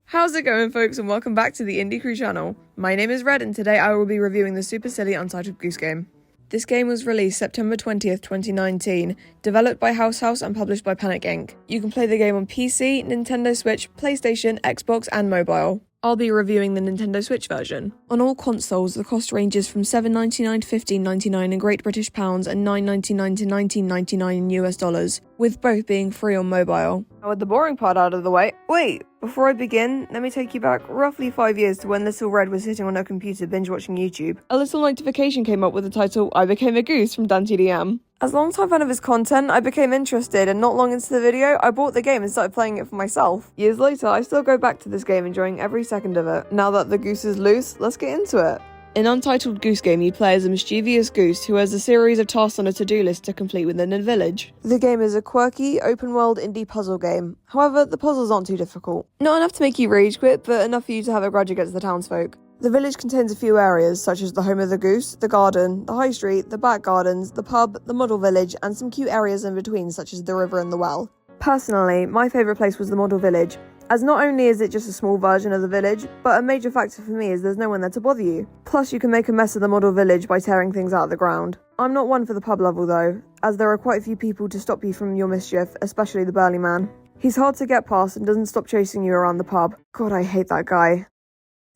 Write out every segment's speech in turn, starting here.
How's it going, folks, and welcome back to the Indie Crew channel. My name is Red, and today I will be reviewing the super silly Untitled Goose game. This game was released September 20th, 2019, developed by House and published by Panic Inc. You can play the game on PC, Nintendo Switch, PlayStation, Xbox, and mobile. I'll be reviewing the Nintendo Switch version. On all consoles, the cost ranges from $7.99 to $15.99 in Great British pounds and $9.99 to $19.99 in US dollars, with both being free on mobile. Now, with the boring part out of the way, wait, before I begin, let me take you back roughly 5 years to when little Red was sitting on her computer binge-watching YouTube. A little notification came up with the title, "I Became a Goose" from DanTDM. As a long-time fan of his content, I became interested, and not long into the video, I bought the game and started playing it for myself. Years later, I still go back to this game, enjoying every second of it. Now that the goose is loose, let's get into it. In Untitled Goose game, you play as a mischievous goose who has a series of tasks on a to-do list to complete within a village. The game is a quirky, open-world indie puzzle game. However, the puzzles aren't too difficult. Not enough to make you rage quit, but enough for you to have a grudge against the townsfolk. The village contains a few areas, such as the home of the goose, the garden, the high street, the back gardens, the pub, the model village, and some cute areas in between, such as the river and the well. Personally, my favourite place was the model village, as not only is it just a small version of the village, but a major factor for me is there's no one there to bother you. Plus, you can make a mess of the model village by tearing things out of the ground. I'm not one for the pub level though, as there are quite a few people to stop you from your mischief, especially the burly man. He's hard to get past and doesn't stop chasing you around the pub. God, I hate that guy.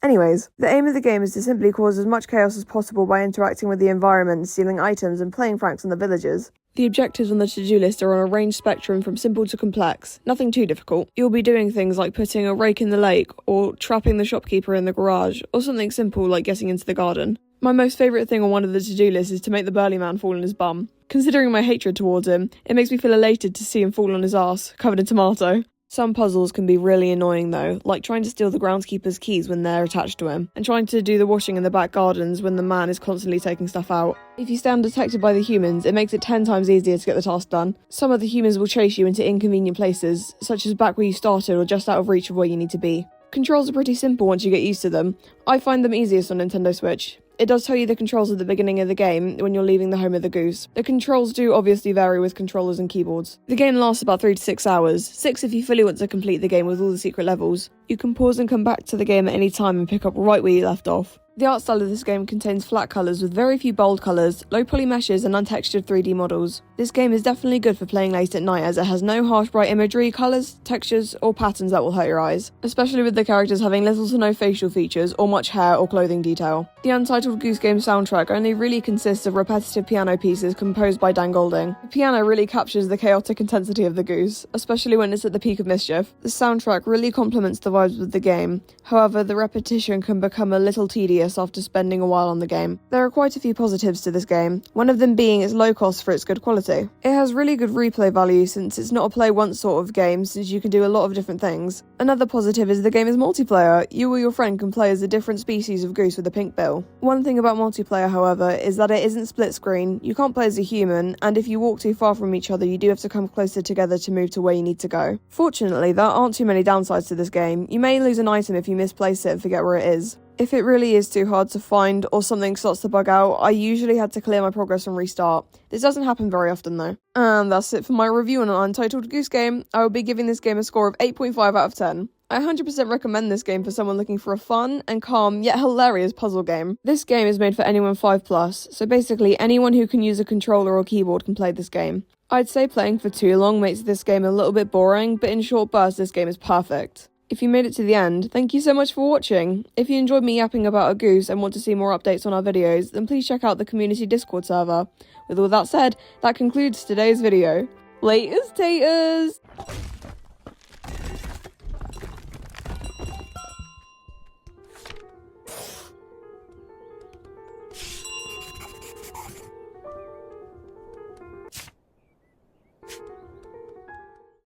Anyways, the aim of the game is to simply cause as much chaos as possible by interacting with the environment, stealing items, and playing pranks on the villagers. The objectives on the to-do list are on a range spectrum from simple to complex, nothing too difficult. You'll be doing things like putting a rake in the lake, or trapping the shopkeeper in the garage, or something simple like getting into the garden. My most favourite thing on one of the to-do lists is to make the burly man fall on his bum. Considering my hatred towards him, it makes me feel elated to see him fall on his ass, covered in tomato. Some puzzles can be really annoying though, like trying to steal the groundskeeper's keys when they're attached to him, and trying to do the washing in the back gardens when the man is constantly taking stuff out. If you stay undetected by the humans, it makes it 10 times easier to get the task done. Some of the humans will chase you into inconvenient places, such as back where you started or just out of reach of where you need to be. Controls are pretty simple once you get used to them. I find them easiest on Nintendo Switch. It does tell you the controls at the beginning of the game when you're leaving the home of the goose. The controls do obviously vary with controllers and keyboards. The game lasts about 3 to 6 hours, 6 if you fully want to complete the game with all the secret levels. You can pause and come back to the game at any time and pick up right where you left off. The art style of this game contains flat colours with very few bold colours, low poly meshes and untextured 3D models. This game is definitely good for playing late at night as it has no harsh bright imagery, colours, textures or patterns that will hurt your eyes, especially with the characters having little to no facial features or much hair or clothing detail. The Untitled Goose game soundtrack only really consists of repetitive piano pieces composed by Dan Golding. The piano really captures the chaotic intensity of the goose, especially when it's at the peak of mischief. The soundtrack really complements the vibes of the game, however the repetition can become a little tedious after spending a while on the game. There are quite a few positives to this game, one of them being its low cost for its good quality. It has really good replay value since it's not a play once sort of game, since you can do a lot of different things. Another positive is the game is multiplayer. You or your friend can play as a different species of goose with a pink bill. One thing about multiplayer, however, is that it isn't split screen, you can't play as a human, and if you walk too far from each other you do have to come closer together to move to where you need to go. Fortunately, there aren't too many downsides to this game. You may lose an item if you misplace it and forget where it is. If it really is too hard to find or something starts to bug out, I usually had to clear my progress and restart. This doesn't happen very often though. And that's it for my review on an Untitled Goose game. I will be giving this game a score of 8.5 out of 10. I 100% recommend this game for someone looking for a fun and calm yet hilarious puzzle game. This game is made for anyone 5+, so basically anyone who can use a controller or keyboard can play this game. I'd say playing for too long makes this game a little bit boring, but in short bursts this game is perfect. If you made it to the end, thank you so much for watching. If you enjoyed me yapping about a goose and want to see more updates on our videos, then please check out the community Discord server. With all that said, that concludes today's video. Laters taters!